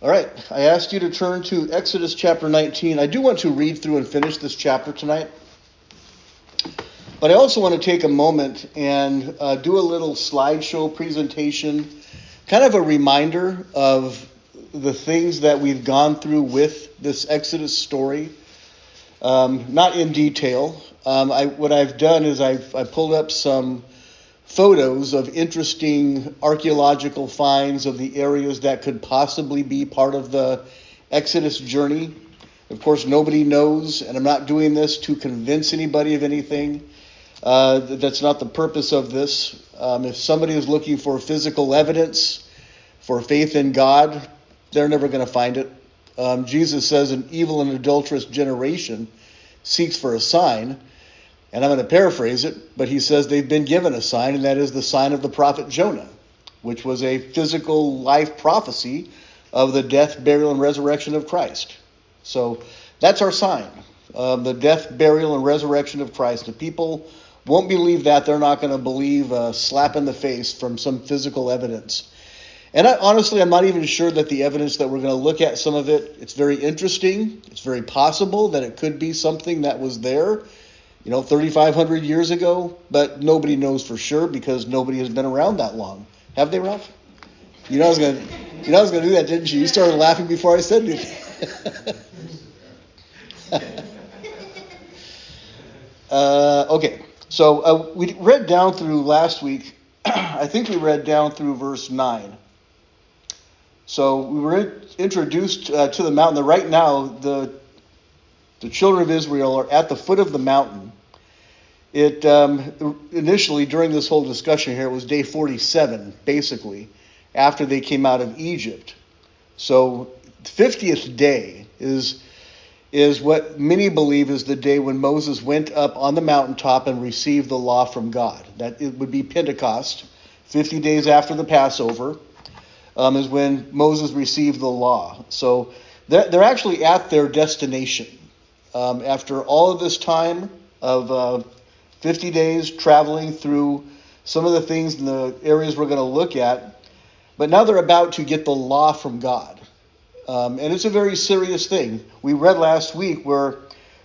All right, I asked you to turn to Exodus chapter 19. I do want to read through and finish this chapter tonight, but I also want to take a moment and do a little slideshow presentation, kind of a reminder of the things that we've gone through with this Exodus story, not in detail. What I've done is I pulled up some photos of interesting archaeological finds of the areas that could possibly be part of the Exodus journey. Of course, nobody knows, and I'm not doing this to convince anybody of anything. That's not the purpose of this. If somebody is looking for physical evidence for faith in God, they're never going to find it. Jesus says an evil and adulterous generation seeks for a sign. And I'm going to paraphrase it, but he says they've been given a sign, and that is the sign of the prophet Jonah, which was a physical life prophecy of the death, burial, and resurrection of Christ. So that's our sign, the death, burial, and resurrection of Christ. If people won't believe that, they're not going to believe a slap in the face from some physical evidence. And honestly, I'm not even sure that the evidence that we're going to look at, some of it, it's very interesting. It's very possible that it could be something that was there 3,500 years ago, but nobody knows for sure because nobody has been around that long. Have they, Ralph? You know I was going to do that, didn't you? You started laughing before I said anything. Okay, so we read down through last week. I think we read down through verse 9. So we were introduced to the mountain. Right now, the children of Israel are at the foot of the mountain. It initially, during this whole discussion here, it was day 47, basically, after they came out of Egypt. So the 50th day is what many believe is the day when Moses went up on the mountaintop and received the law from God. That it would be Pentecost, 50 days after the Passover, is when Moses received the law. So they're actually at their destination. After all of this time of 50 days traveling through some of the things in the areas we're going to look at, but now they're about to get the law from God. And it's a very serious thing. We read last week where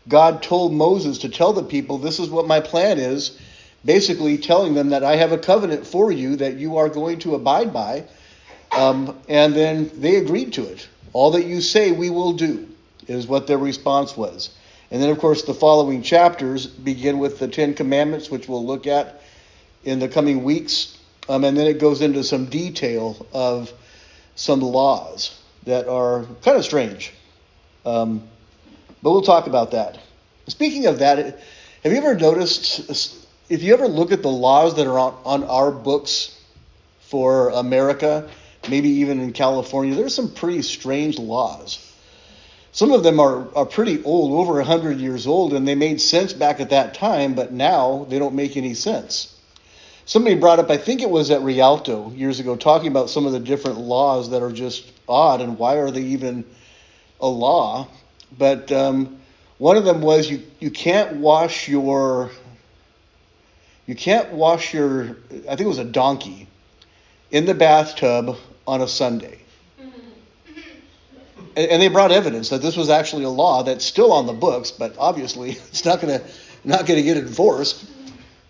God told Moses to tell the people, this is what my plan is, basically telling them that I have a covenant for you that you are going to abide by. And then they agreed to it. All that you say we will do is what their response was. And then, of course, the following chapters begin with the Ten Commandments, which we'll look at in the coming weeks. And then it goes into some detail of some laws that are kind of strange. But we'll talk about that. Speaking of that, have you ever noticed, if you ever look at the laws that are on our books for America, maybe even in California, there's some pretty strange laws. Some of them are pretty old, over 100 years old, and they made sense back at that time, but now they don't make any sense. Somebody brought up, I think it was at Rialto years ago, talking about some of the different laws that are just odd, and why are they even a law? But one of them was you can't wash your, I think it was a donkey, in the bathtub on a Sunday. And they brought evidence that this was actually a law that's still on the books, but obviously it's not going to get enforced.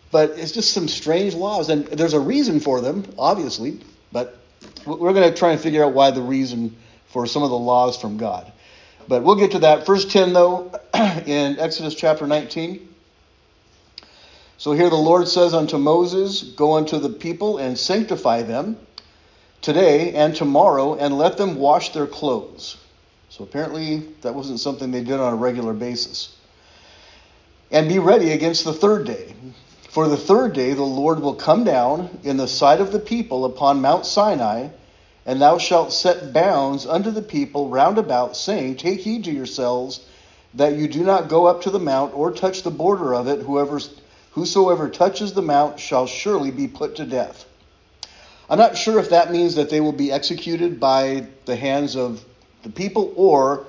But it's just some strange laws, and there's a reason for them, obviously. But we're going to try and figure out why the reason for some of the laws from God. But we'll get to that. Verse 10, though, in Exodus chapter 19. So here the Lord says unto Moses, go unto the people and sanctify them today and tomorrow, and let them wash their clothes. So apparently that wasn't something they did on a regular basis. And be ready against the third day. For the third day the Lord will come down in the sight of the people upon Mount Sinai, and thou shalt set bounds unto the people round about, saying, take heed to yourselves, that you do not go up to the mount or touch the border of it. Whosoever touches the mount shall surely be put to death. I'm not sure if that means that they will be executed by the hands of the people, or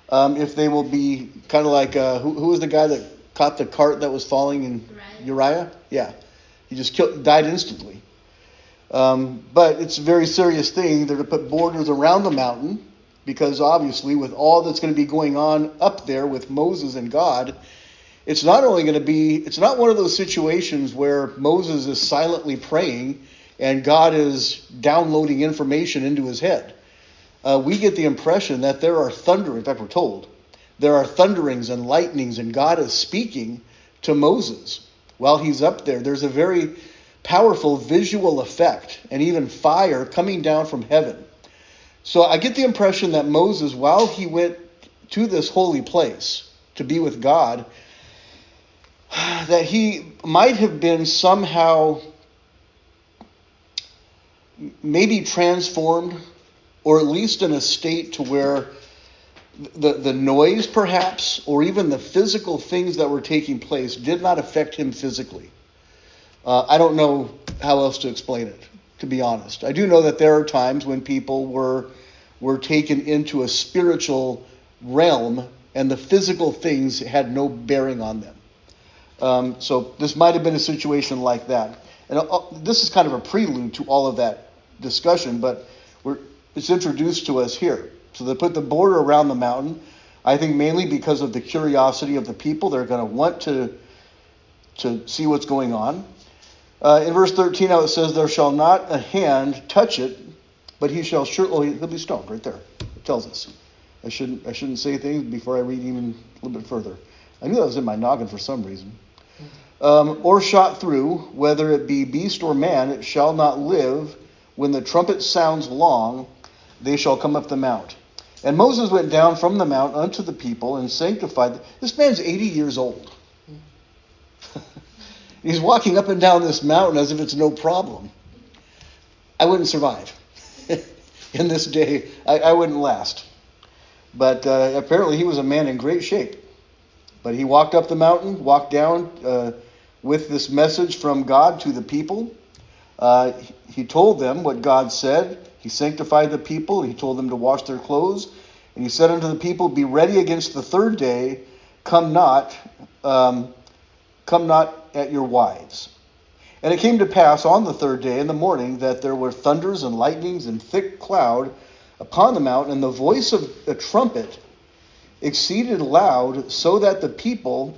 if they will be kind of like, who was the guy that caught the cart that was falling in Uriah? Yeah, he just died instantly. But it's a very serious thing. They're to put borders around the mountain, because obviously with all that's going to be going on up there with Moses and God, it's not one of those situations where Moses is silently praying and God is downloading information into his head. We get the impression that there are thunderings, in fact we're told, there are thunderings and lightnings and God is speaking to Moses while he's up there. There's a very powerful visual effect and even fire coming down from heaven. So I get the impression that Moses, while he went to this holy place to be with God, that he might have been somehow maybe transformed, or at least in a state to where the noise perhaps, or even the physical things that were taking place did not affect him physically. I don't know how else to explain it, to be honest. I do know that there are times when people were taken into a spiritual realm and the physical things had no bearing on them. So this might have been a situation like that. And this is kind of a prelude to all of that discussion, but it's introduced to us here. So they put the border around the mountain, I think mainly because of the curiosity of the people. They're going to want to see what's going on. In verse 13, now it says, there shall not a hand touch it, but he shall surely, he'll be stoned right there. It tells us. I shouldn't say things before I read even a little bit further. I knew that was in my noggin for some reason. Or shot through, whether it be beast or man, it shall not live. When the trumpet sounds long, they shall come up the mount. And Moses went down from the mount unto the people and sanctified. This man's 80 years old. He's walking up and down this mountain as if it's no problem. I wouldn't survive. In this day, I wouldn't last. But apparently he was a man in great shape. But he walked up the mountain, walked down with this message from God to the people. He told them what God said. He sanctified the people. He told them to wash their clothes. And he said unto the people, be ready against the third day. Come not at your wives. And it came to pass on the third day in the morning that there were thunders and lightnings and thick cloud upon the mountain, and the voice of a trumpet exceeded loud, so that the people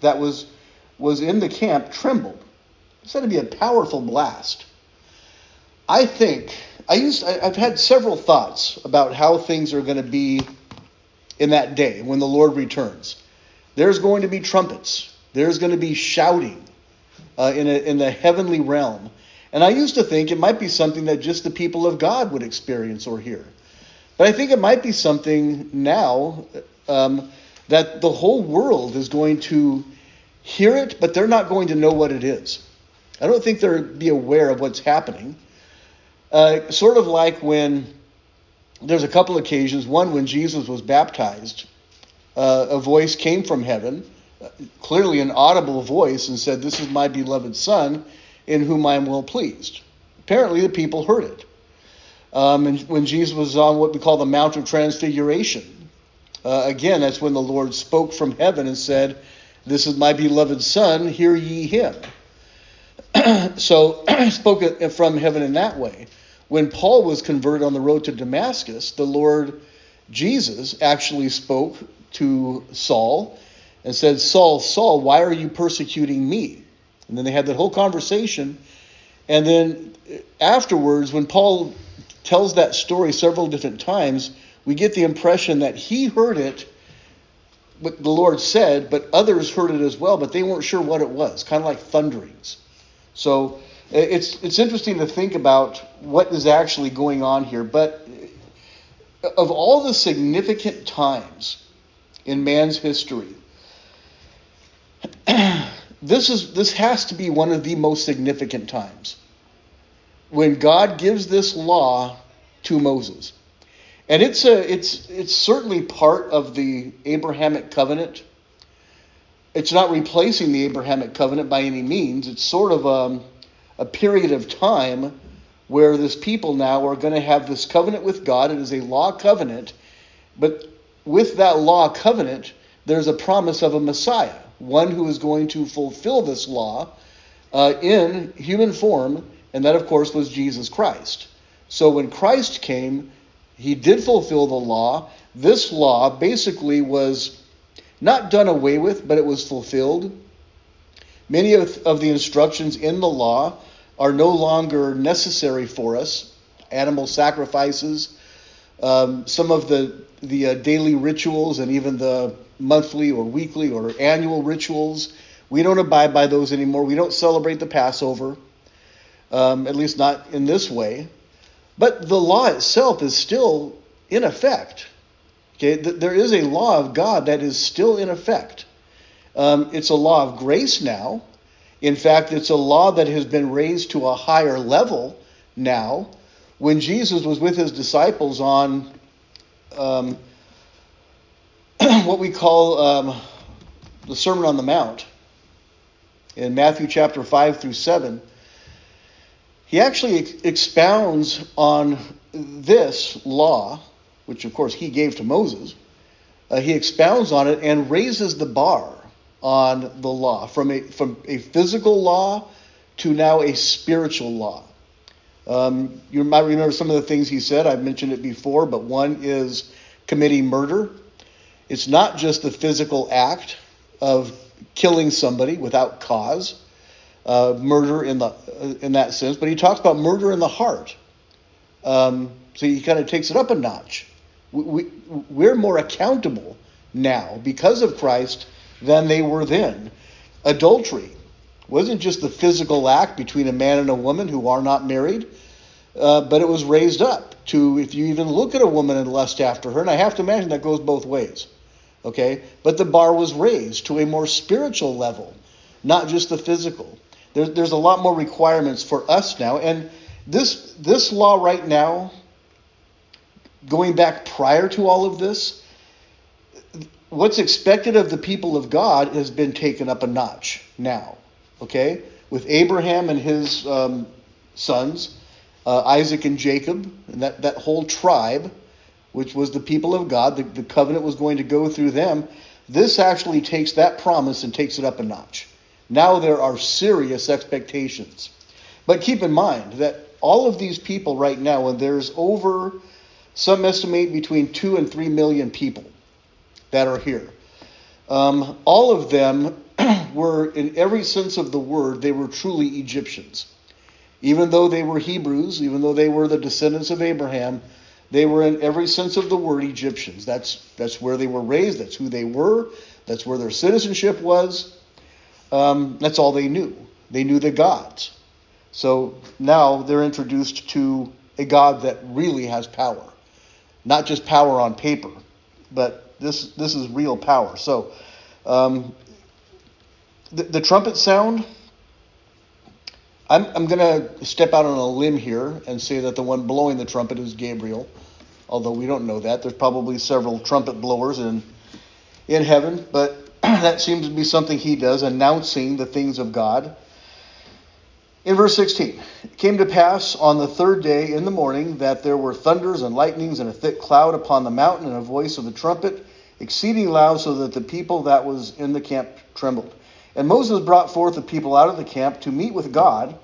that was in the camp trembled. It said to be a powerful blast. I've had several thoughts about how things are going to be in that day when the Lord returns. There's going to be trumpets. There's going to be shouting in the heavenly realm. And I used to think it might be something that just the people of God would experience or hear. But I think it might be something now that the whole world is going to hear it, but they're not going to know what it is. I don't think they'll be aware of what's happening. Sort of like when there's a couple occasions. One, when Jesus was baptized, a voice came from heaven, clearly an audible voice, and said, this is my beloved Son, in whom I am well pleased. Apparently the people heard it. And when Jesus was on what we call the Mount of Transfiguration, again, that's when the Lord spoke from heaven and said, this is my beloved Son, hear ye him. So spoke from heaven in that way. When Paul was converted on the road to Damascus, the Lord Jesus actually spoke to Saul and said, Saul, Saul, why are you persecuting me? And then they had that whole conversation. And then afterwards, when Paul tells that story several different times, we get the impression that he heard it, what the Lord said, but others heard it as well, but they weren't sure what it was, kind of like thunderings. So it's interesting to think about what is actually going on here. But of all the significant times in man's history, this has to be one of the most significant times when God gives this law to Moses. And it's certainly part of the Abrahamic covenant. It's not replacing the Abrahamic covenant by any means. It's sort of a period of time where this people now are going to have this covenant with God. It is a law covenant, but with that law covenant, there's a promise of a Messiah, one who is going to fulfill this law in human form, and that, of course, was Jesus Christ. So when Christ came, He did fulfill the law. This law basically was not done away with, but it was fulfilled. Many of the instructions in the law are no longer necessary for us. Animal sacrifices, some of the daily rituals, and even the monthly or weekly or annual rituals, we don't abide by those anymore. We don't celebrate the Passover, at least not in this way. But the law itself is still in effect. Okay, there is a law of God that is still in effect. It's a law of grace now. In fact, it's a law that has been raised to a higher level now. When Jesus was with his disciples on what we call the Sermon on the Mount, in Matthew chapter 5 through 7, he actually expounds on this law, which of course he gave to Moses. He expounds on it and raises the bar on the law from a physical law to now a spiritual law. You might remember some of the things he said. I've mentioned it before, but one is committing murder. It's not just the physical act of killing somebody without cause, murder in that sense, but he talks about murder in the heart. So he kind of takes it up a notch. We're more accountable now because of Christ than they were then. Adultery wasn't just the physical act between a man and a woman who are not married, but it was raised up to, if you even look at a woman and lust after her, and I have to imagine that goes both ways. Okay, but the bar was raised to a more spiritual level, not just the physical. There's a lot more requirements for us now, and this law right now, going back prior to all of this, what's expected of the people of God has been taken up a notch now. Okay, with Abraham and his sons, Isaac and Jacob, and that whole tribe, which was the people of God, the covenant was going to go through them. This actually takes that promise and takes it up a notch. Now there are serious expectations. But keep in mind that all of these people right now, and there's over, some estimate between 2 and 3 million people that are here. All of them were, in every sense of the word, they were truly Egyptians. Even though they were Hebrews, even though they were the descendants of Abraham, they were in every sense of the word Egyptians. That's where they were raised. That's who they were. That's where their citizenship was. That's all they knew. They knew the gods. So now they're introduced to a God that really has power. Not just power on paper, but this is real power. So the trumpet sound, I'm going to step out on a limb here and say that the one blowing the trumpet is Gabriel, although we don't know that. There's probably several trumpet blowers in heaven, but that seems to be something he does, announcing the things of God. In verse 16, it came to pass on the third day in the morning that there were thunders and lightnings and a thick cloud upon the mountain and a voice of the trumpet exceeding loud, so that the people that was in the camp trembled. And Moses brought forth the people out of the camp to meet with God,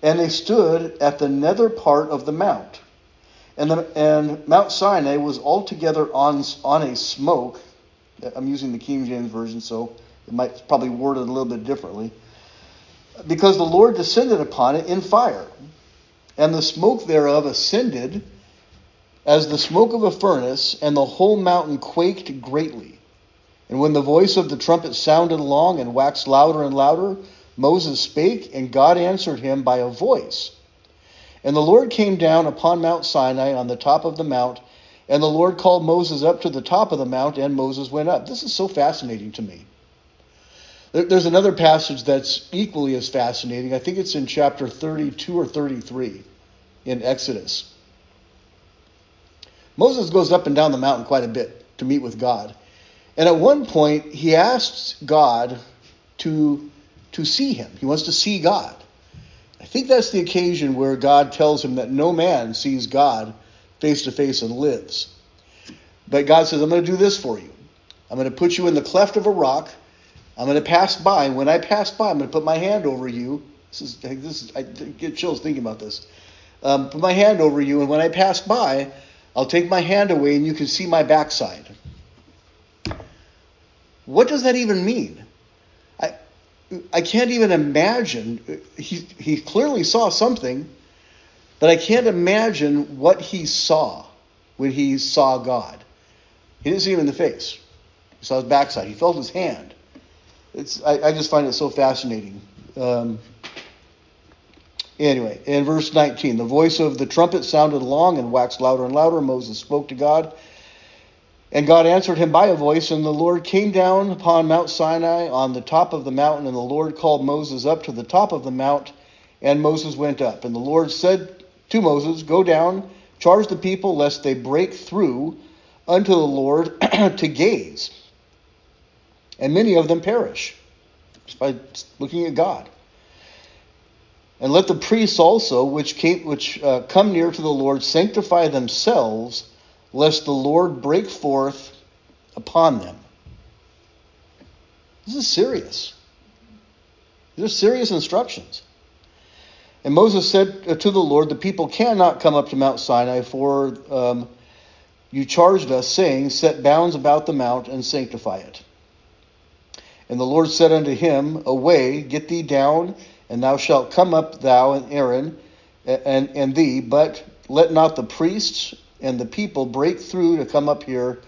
and they stood at the nether part of the mount. And Mount Sinai was altogether on a smoke. I'm using the King James Version, so it might probably worded a little bit differently. Because the Lord descended upon it in fire, and the smoke thereof ascended as the smoke of a furnace, and the whole mountain quaked greatly. And when the voice of the trumpet sounded long and waxed louder and louder, Moses spake, and God answered him by a voice. And the Lord came down upon Mount Sinai on the top of the mount, and the Lord called Moses up to the top of the mount, and Moses went up. This is so fascinating to me. There's another passage that's equally as fascinating. I think it's in chapter 32 or 33 in Exodus. Moses goes up and down the mountain quite a bit to meet with God. And at one point, he asks God to see him. He wants to see God. I think that's the occasion where God tells him that no man sees God face to face and lives. But God says, I'm going to do this for you. I'm going to put you in the cleft of a rock. I'm going to pass by. And when I pass by, I'm going to put my hand over you. I get chills thinking about this. Put my hand over you, and when I pass by, I'll take my hand away and you can see my backside. What does that even mean? I can't even imagine. He clearly saw something, but I can't imagine what he saw when he saw God. He didn't see him in the face. He saw his backside. He felt his hand. I just find it so fascinating. Anyway, in verse 19, the voice of the trumpet sounded long and waxed louder and louder. Moses spoke to God, and God answered him by a voice, and the Lord came down upon Mount Sinai on the top of the mountain, and the Lord called Moses up to the top of the mount, and Moses went up. And the Lord said to Moses, go down, charge the people, lest they break through unto the Lord to gaze, and many of them perish, just by looking at God. And let the priests also, which come near to the Lord, sanctify themselves, lest the Lord break forth upon them. This is serious. These are serious instructions. And Moses said to the Lord, the people cannot come up to Mount Sinai, for you charged us, saying, set bounds about the mount and sanctify it. And the Lord said unto him, away, get thee down, and thou shalt come up, thou and Aaron and thee, but let not the priests and the people break through to come up here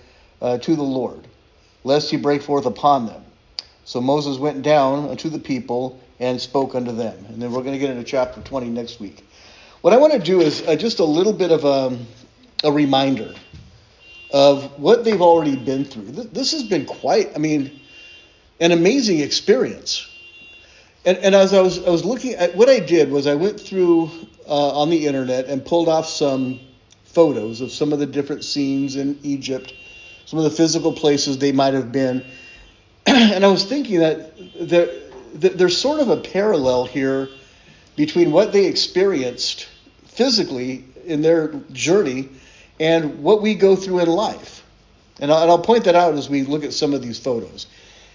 to the Lord, lest he break forth upon them. So Moses went down unto the people and spoke unto them. And then we're going to get into chapter 20 next week. What I want to do is just a little bit of a reminder of what they've already been through. This has been quite, an amazing experience. And as I was looking at what I did was I went through on the internet and pulled off some photos of some of the different scenes in Egypt, some of the physical places they might have been. And I was thinking that there's sort of a parallel here between what they experienced physically in their journey and what we go through in life. And I'll point that out as we look at some of these photos.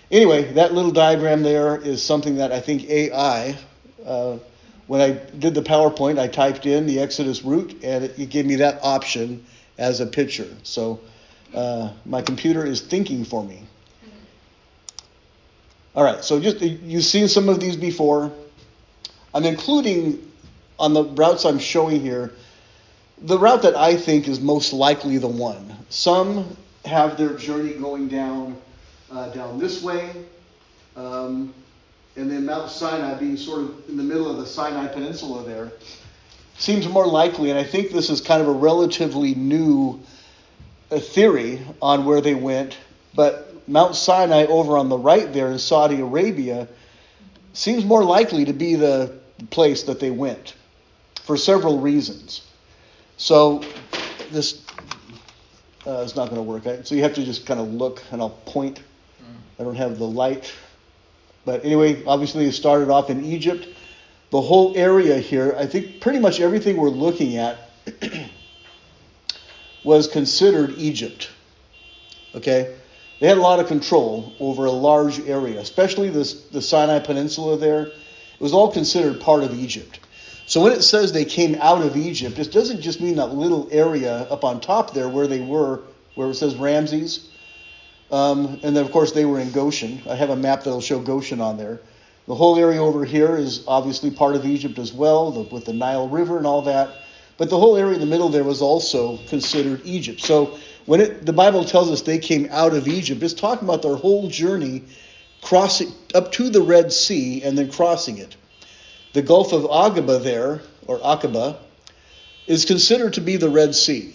Anyway, that little diagram there is something that I think AI, when I did the PowerPoint, I typed in the Exodus route, and it gave me that option as a picture. So my computer is thinking for me. All right, so you've seen some of these before. I'm including, on the routes I'm showing here, the route that I think is most likely the one. Some have their journey going down this way, and then Mount Sinai being sort of in the middle of the Sinai Peninsula there seems more likely, and I think this is kind of a relatively new theory on where they went, but Mount Sinai over on the right there in Saudi Arabia seems more likely to be the place that they went for several reasons. So this is not going to work. So you have to just kind of look, and I'll point. I don't have the light. But anyway, obviously it started off in Egypt. The whole area here, I think pretty much everything we're looking at was considered Egypt. Okay? They had a lot of control over a large area, especially the Sinai Peninsula there. It was all considered part of Egypt. So when it says they came out of Egypt, it doesn't just mean that little area up on top there where they were, where it says Ramses. And then, of course, they were in Goshen. I have a map that'll show Goshen on there. The whole area over here is obviously part of Egypt as well, with the Nile River and all that. But the whole area in the middle there was also considered Egypt. So when the Bible tells us they came out of Egypt, it's talking about their whole journey crossing up to the Red Sea and then crossing it. The Gulf of Aqaba there, or Aqaba, is considered to be the Red Sea.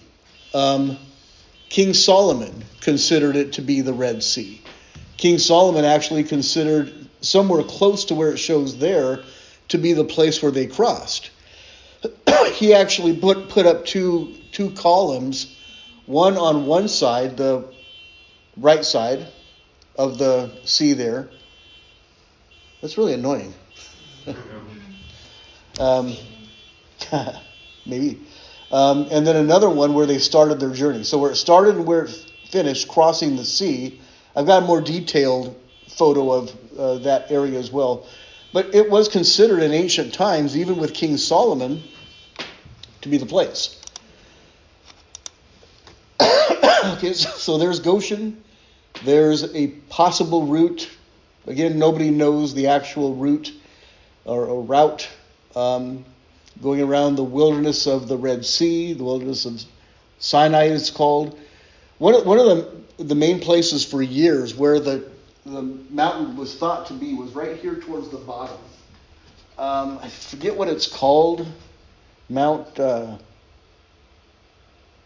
King Solomon considered it to be the Red Sea. King Solomon actually considered somewhere close to where it shows there to be the place where they crossed. He actually put up two columns, one on one side, the right side of the sea there. That's really annoying. Maybe. And then another one where they started their journey. So where it started and where it finished, crossing the sea. I've got a more detailed photo of that area as well. But it was considered in ancient times, even with King Solomon, to be the place. Okay, so there's Goshen. There's a possible route. Again, nobody knows the actual route or route going around the wilderness of the Red Sea, the wilderness of Sinai it's called. One of the main places for years where the mountain was thought to be was right here towards the bottom. I forget what it's called. Mount, I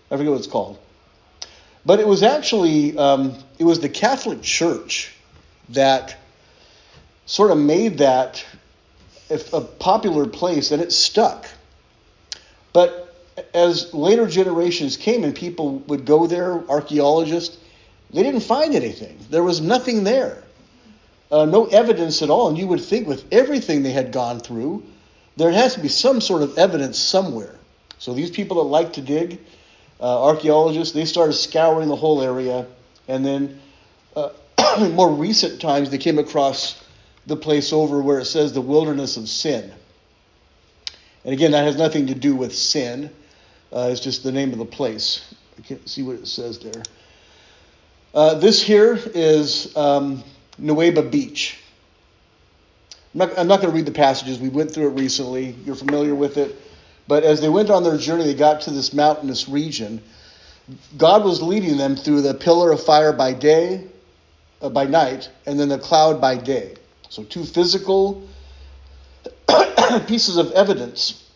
forget what it's called. But it was actually, it was the Catholic Church that sort of made that a popular place, and it stuck. But as later generations came and people would go there, archaeologists, they didn't find anything. There was nothing there. No evidence at all. And you would think with everything they had gone through, there has to be some sort of evidence somewhere. So these people that like to dig, archaeologists, they started scouring the whole area. And then in more recent times, they came across the place over where it says the wilderness of sin. And again, that has nothing to do with sin. It's just the name of the place. I can't see what it says there. This here is Nuweiba Beach. I'm not going to read the passages. We went through it recently. You're familiar with it. But as they went on their journey, they got to this mountainous region. God was leading them through the pillar of fire by night, and then the cloud by day. So two physical pieces of evidence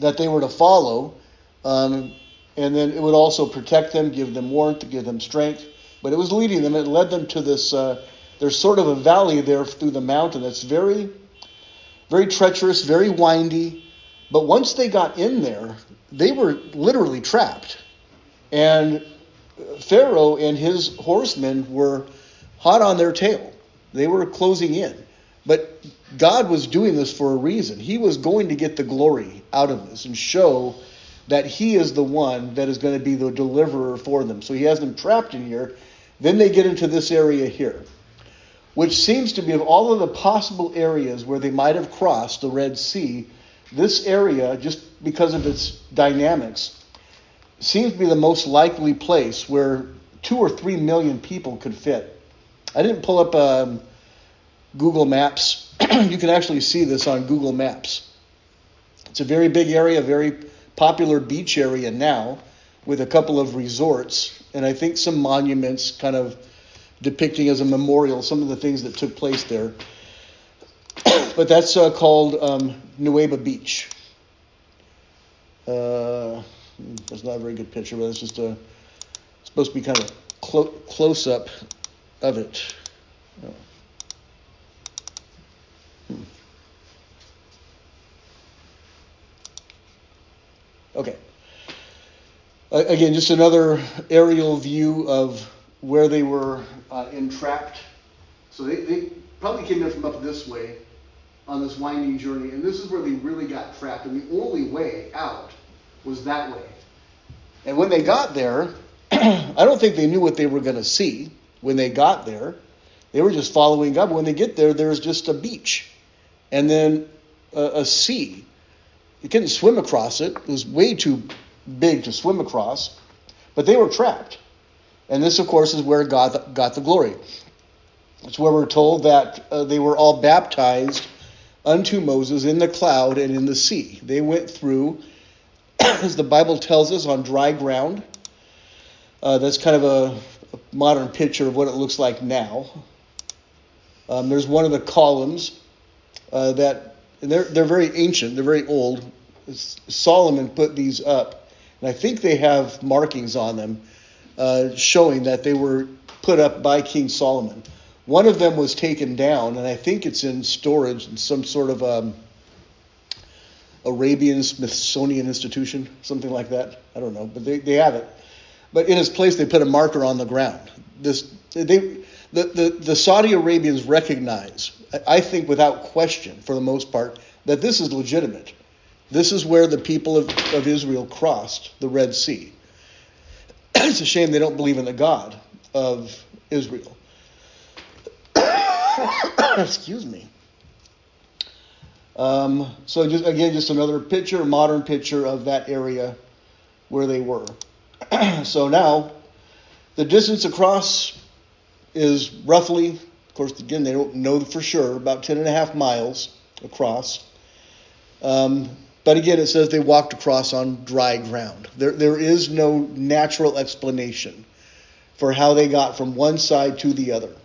that they were to follow. And then it would also protect them, give them warmth, give them strength. But it was leading them. It led them to this, there's sort of a valley there through the mountain that's very, very treacherous, very windy. But once they got in there, they were literally trapped. And Pharaoh and his horsemen were hot on their tail. They were closing in. But God was doing this for a reason. He was going to get the glory out of this and show that he is the one that is going to be the deliverer for them. So he has them trapped in here. Then they get into this area here, which seems to be, of all of the possible areas where they might have crossed the Red Sea, this area, just because of its dynamics, seems to be the most likely place where 2 or 3 million people could fit. I didn't pull up Google Maps. You can actually see this on Google Maps. It's a very big area, very popular beach area now, with a couple of resorts, and I think some monuments kind of depicting as a memorial some of the things that took place there. But that's called Nuweiba Beach. That's not a very good picture, but it's just supposed to be kind of close up of it. Okay. Again, just another aerial view of where they were entrapped. So they probably came in from up this way on this winding journey, and this is where they really got trapped, and the only way out was that way. And when they got there, I don't think they knew what they were going to see when they got there. They were just following God. But when they get there, there's just a beach and then a sea. You couldn't swim across it. It was way too big to swim across. But they were trapped. And this, of course, is where God got the glory. It's where we're told that they were all baptized unto Moses in the cloud and in the sea. They went through, as the Bible tells us, on dry ground. That's kind of a modern picture of what it looks like now. There's one of the columns that, and they're very ancient, they're very old. Solomon put these up, and I think they have markings on them showing that they were put up by King Solomon. One of them was taken down, and I think it's in storage in some sort of Arabian Smithsonian Institution, something like that. I don't know, but they have it. But in its place, they put a marker on the ground. The Saudi Arabians recognize, I think without question, for the most part, that this is legitimate. This is where the people of Israel crossed the Red Sea. It's a shame they don't believe in the God of Israel. Excuse me. So just another picture, a modern picture of that area where they were. So now The distance across is roughly, of course, again, they don't know for sure, about 10.5 miles across. But again, it says they walked across on dry ground. There is no natural explanation for how they got from one side to the other,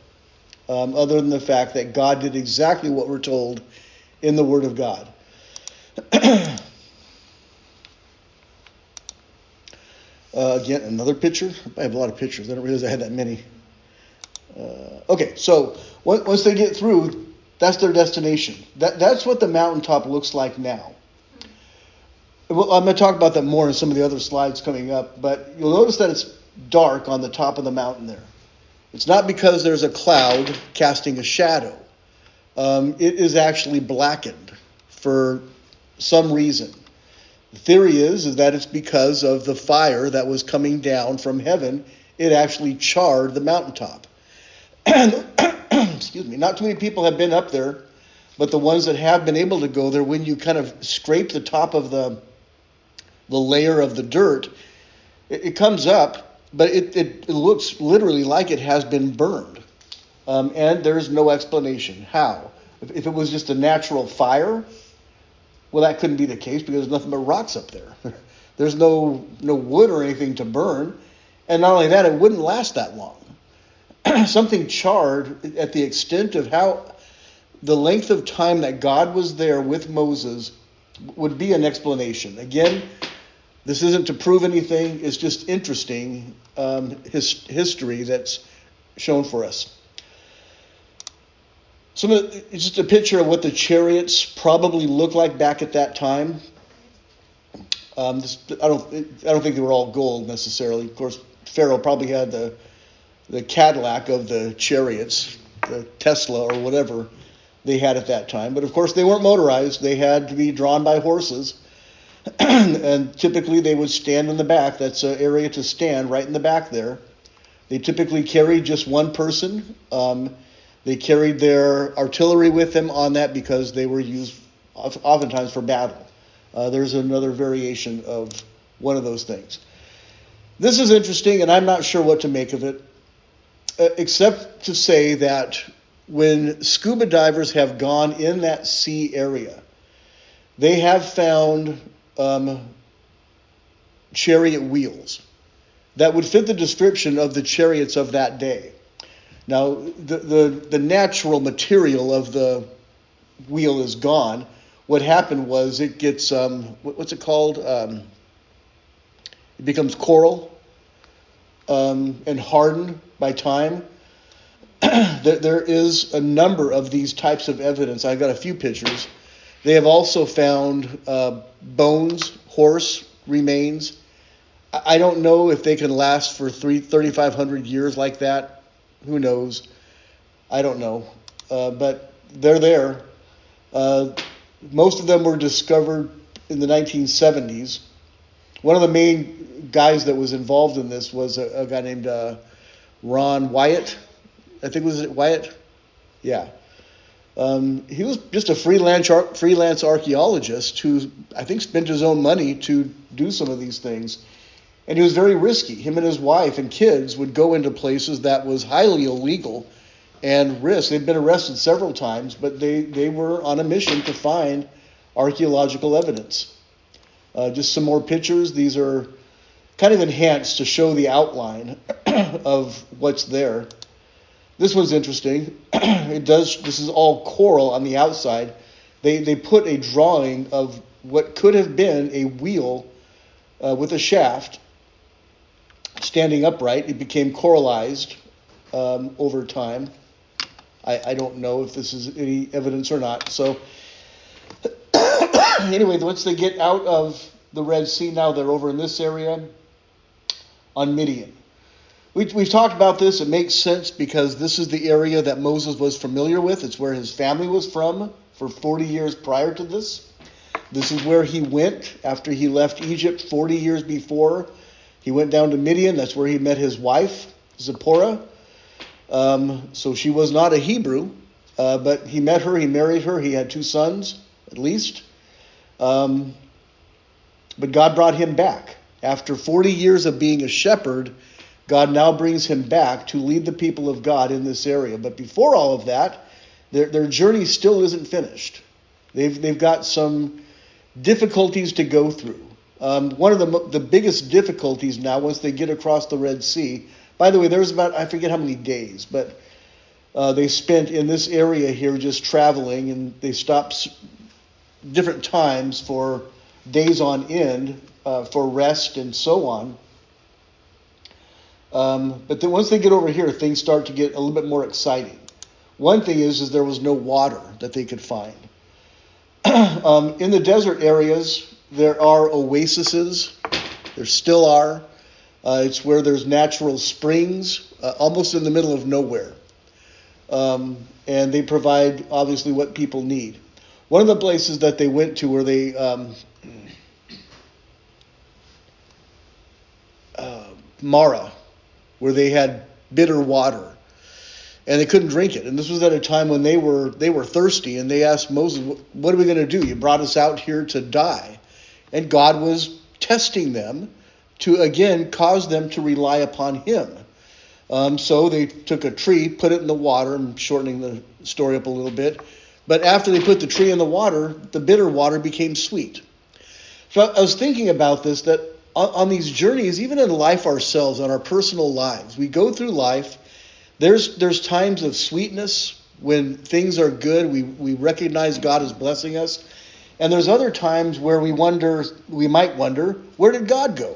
other than the fact that God did exactly what we're told in the Word of God. Again, another picture. I have a lot of pictures. I don't realize I had that many. Okay, so once they get through, that's their destination. That's what the mountaintop looks like now. Well, I'm going to talk about that more in some of the other slides coming up, but you'll notice that it's dark on the top of the mountain there. It's not because there's a cloud casting a shadow. It is actually blackened for some reason. The theory is that it's because of the fire that was coming down from heaven. It actually charred the mountaintop. Excuse me. Not too many people have been up there, but the ones that have been able to go there, when you kind of scrape the top of the layer of the dirt, it comes up, but it looks literally like it has been burned. And there's no explanation how. If it was just a natural fire, well, that couldn't be the case because there's nothing but rocks up there. There's no wood or anything to burn. And not only that, it wouldn't last that long. Something charred at the extent of how the length of time that God was there with Moses would be an explanation. Again, this isn't to prove anything. It's just interesting history that's shown for us. It's just a picture of what the chariots probably looked like back at that time. I don't think they were all gold necessarily. Of course, Pharaoh probably had the Cadillac of the chariots, the Tesla or whatever they had at that time. But of course, they weren't motorized. They had to be drawn by horses. And typically they would stand in the back. That's an area to stand right in the back there. They typically carried just one person. They carried their artillery with them on that because they were used oftentimes for battle. There's another variation of one of those things. This is interesting, and I'm not sure what to make of it, except to say that when scuba divers have gone in that sea area, they have found chariot wheels that would fit the description of the chariots of that day. Now, the natural material of the wheel is gone. What happened was it gets, what's it called? It becomes coral and hardened by time. There is a number of these types of evidence. I've got a few pictures. They have also found bones, horse remains. I don't know if they can last for 3,500 years like that. Who knows? I don't know. But they're there. Most of them were discovered in the 1970s. One of the main guys that was involved in this was a guy named Ron Wyatt. I think was it Wyatt? Yeah. He was just a freelance archaeologist who I think spent his own money to do some of these things. And he was very risky. Him and his wife and kids would go into places that was highly illegal and risk. They'd been arrested several times, but they were on a mission to find archaeological evidence. Just some more pictures. These are kind of enhanced to show the outline of what's there. This one's interesting. This is all coral on the outside. They put a drawing of what could have been a wheel with a shaft standing upright. It became coralized over time. I don't know if this is any evidence or not. So anyway, once they get out of the Red Sea, now they're over in this area on Midian. We've talked about this. It makes sense because this is the area that Moses was familiar with. It's where his family was from for 40 years prior to this. This is where he went after he left Egypt 40 years before. He went down to Midian. That's where he met his wife, Zipporah. So she was not a Hebrew, but he met her, he married her, he had 2 sons, at least. But God brought him back. After 40 years of being a shepherd, God now brings him back to lead the people of God in this area. But before all of that, their journey still isn't finished. They've got some difficulties to go through. One of the biggest difficulties now, once they get across the Red Sea, by the way, there's about, I forget how many days, but they spent in this area here just traveling, and they stopped different times for days on end for rest and so on. But then once they get over here, things start to get a little bit more exciting. One thing is there was no water that they could find. In the desert areas, there are oases. There still are. It's where there's natural springs, almost in the middle of nowhere. And they provide, obviously, what people need. One of the places that they went to where they Mara, where they had bitter water, and they couldn't drink it. And this was at a time when they were thirsty, and they asked Moses, "What are we going to do? You brought us out here to die." And God was testing them to again cause them to rely upon Him. So they took a tree, put it in the water. I'm shortening the story up a little bit. But after they put the tree in the water, the bitter water became sweet. So I was thinking about this, that on these journeys, even in life ourselves, on our personal lives, we go through life. There's times of sweetness when things are good. We recognize God is blessing us. And there's other times where we might wonder, where did God go?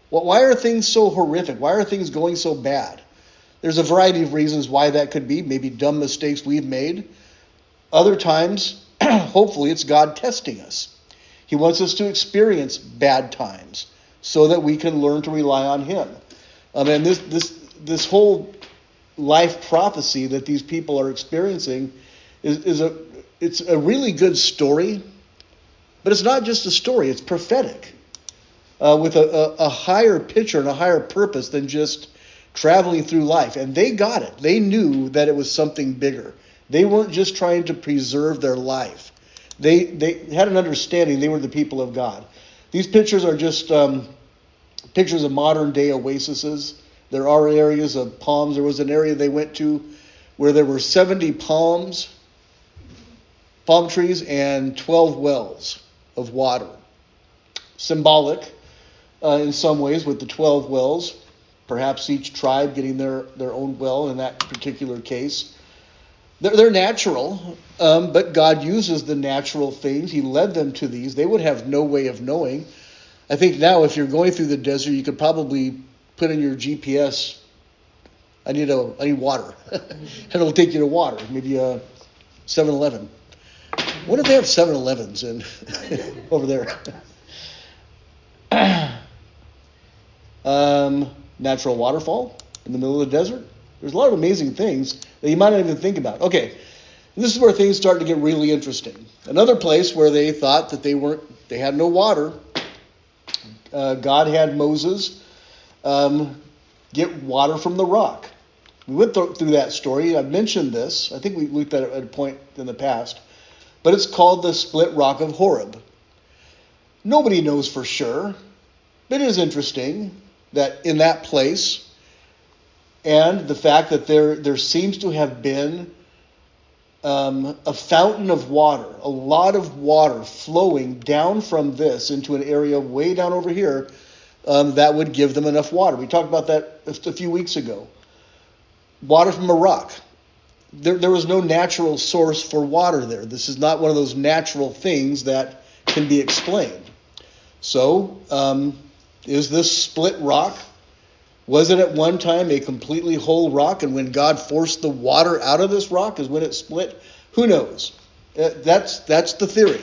Well, why are things so horrific? Why are things going so bad? There's a variety of reasons why that could be. Maybe dumb mistakes we've made. Other times, hopefully, it's God testing us. He wants us to experience bad times so that we can learn to rely on Him. And this whole life prophecy that these people are experiencing it's a really good story, but it's not just a story. It's prophetic, with a higher picture and a higher purpose than just traveling through life. And they got it. They knew that it was something bigger. They weren't just trying to preserve their life. They had an understanding they were the people of God. These pictures are just pictures of modern day oases. There are areas of palms. There was an area they went to where there were 70 palm trees, and 12 wells of water. Symbolic in some ways with the 12 wells, perhaps each tribe getting their own well in that particular case. They're natural, but God uses the natural things. He led them to these. They would have no way of knowing. I think now if you're going through the desert, you could probably put in your GPS, I need water. And it'll take you to water, maybe a 7-Eleven. What if they have 7-Elevens in over there? Natural waterfall in the middle of the desert. There's a lot of amazing things that you might not even think about. Okay, this is where things start to get really interesting. Another place where they thought that they had no water. God had Moses get water from the rock. We went through that story. I've mentioned this. I think we looked at it at a point in the past. But it's called the split rock of Horeb. Nobody knows for sure. But it is interesting that in that place, and the fact that there seems to have been a fountain of water, a lot of water flowing down from this into an area way down over here, that would give them enough water. We talked about that a few weeks ago. Water from a rock. There was no natural source for water there. This is not one of those natural things that can be explained. So, is this split rock? Was it at one time a completely whole rock, and when God forced the water out of this rock is when it split? Who knows? That's the theory.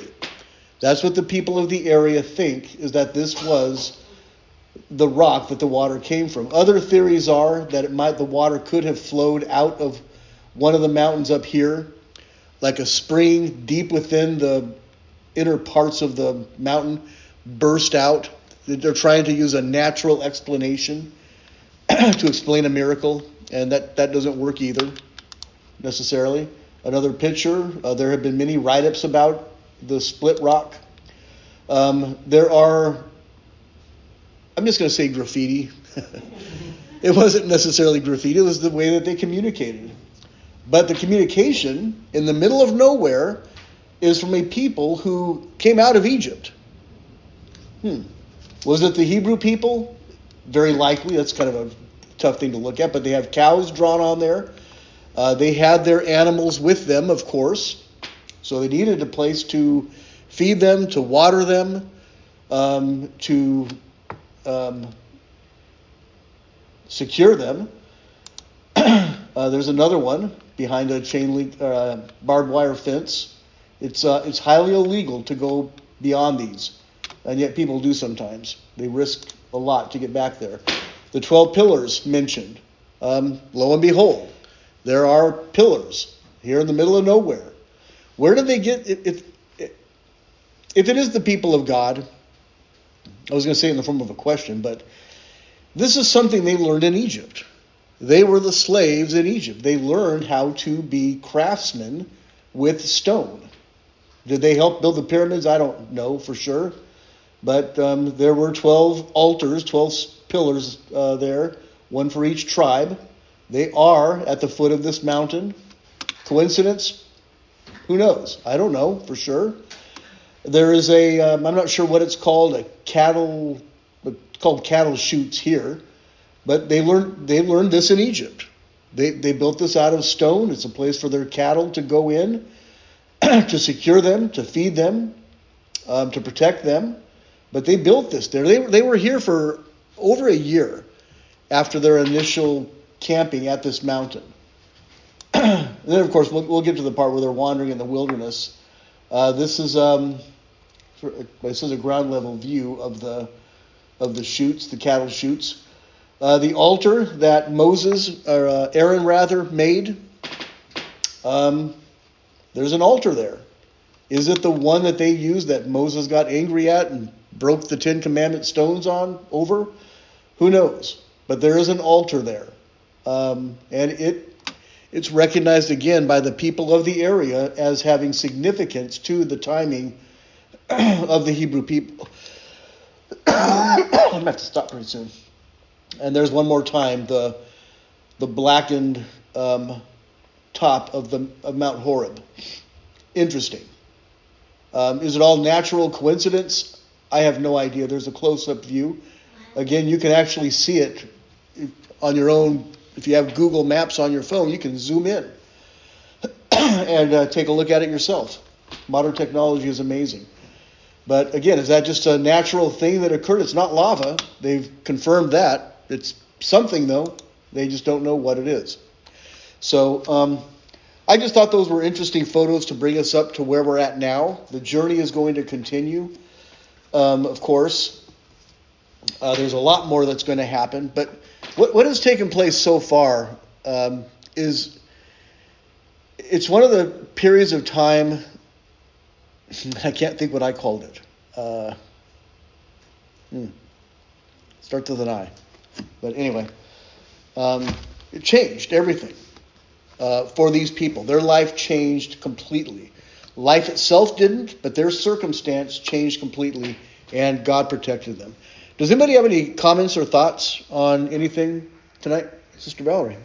That's what the people of the area think, is that this was the rock that the water came from. Other theories are that the water could have flowed out of one of the mountains up here, like a spring deep within the inner parts of the mountain, burst out. They're trying to use a natural explanation to explain a miracle, and that doesn't work either, necessarily. Another picture, there have been many write-ups about the split rock. There are, I'm just going to say graffiti. It wasn't necessarily graffiti, it was the way that they communicated. But the communication in the middle of nowhere is from a people who came out of Egypt. Was it the Hebrew people? Very likely. That's kind of a tough thing to look at, but they have cows drawn on there. They had their animals with them, of course. So they needed a place to feed them, to water them, to secure them. There's another one behind a chain link, barbed wire fence. It's highly illegal to go beyond these, and yet people do sometimes. They risk a lot to get back there. The 12 pillars mentioned. Lo and behold, there are pillars here in the middle of nowhere. Where did they get it? If it is the people of God, I was going to say it in the form of a question, but this is something they learned in Egypt. They were the slaves in Egypt. They learned how to be craftsmen with stone. Did they help build the pyramids? I don't know for sure. But there were 12 altars, 12 pillars there, one for each tribe. They are at the foot of this mountain. Coincidence? Who knows? I don't know for sure. There is I'm not sure what it's called, it's called cattle chutes here. But they learned this in Egypt. They built this out of stone. It's a place for their cattle to go in, to secure them, to feed them, to protect them. But they built this there. They were here for over a year after their initial camping at this mountain. And then, of course, we'll get to the part where they're wandering in the wilderness. This is a ground level view of the chutes, the cattle chutes. The altar that Aaron made. There's an altar there. Is it the one that they used that Moses got angry at and broke the 10 Commandment stones over? Who knows? But there is an altar there. And it's recognized again by the people of the area as having significance to the timing of the Hebrew people. I'm going to have to stop pretty soon. And there's one more time, the blackened top of Mount Horeb. Interesting. Is it all natural coincidence? I have no idea. There's a close-up view. Again, you can actually see it on your own. If you have Google Maps on your phone, you can zoom in and take a look at it yourself. Modern technology is amazing. But again, is that just a natural thing that occurred? It's not lava. They've confirmed that. It's something, though. They just don't know what it is. So I just thought those were interesting photos to bring us up to where we're at now. The journey is going to continue, of course. There's a lot more that's going to happen. But what has taken place so far is it's one of the periods of time, I can't think what I called it. Starts with an I. But anyway, it changed everything for these people. Their life changed completely. Life itself didn't, but their circumstance changed completely, and God protected them. Does anybody have any comments or thoughts on anything tonight? Sister Valerie.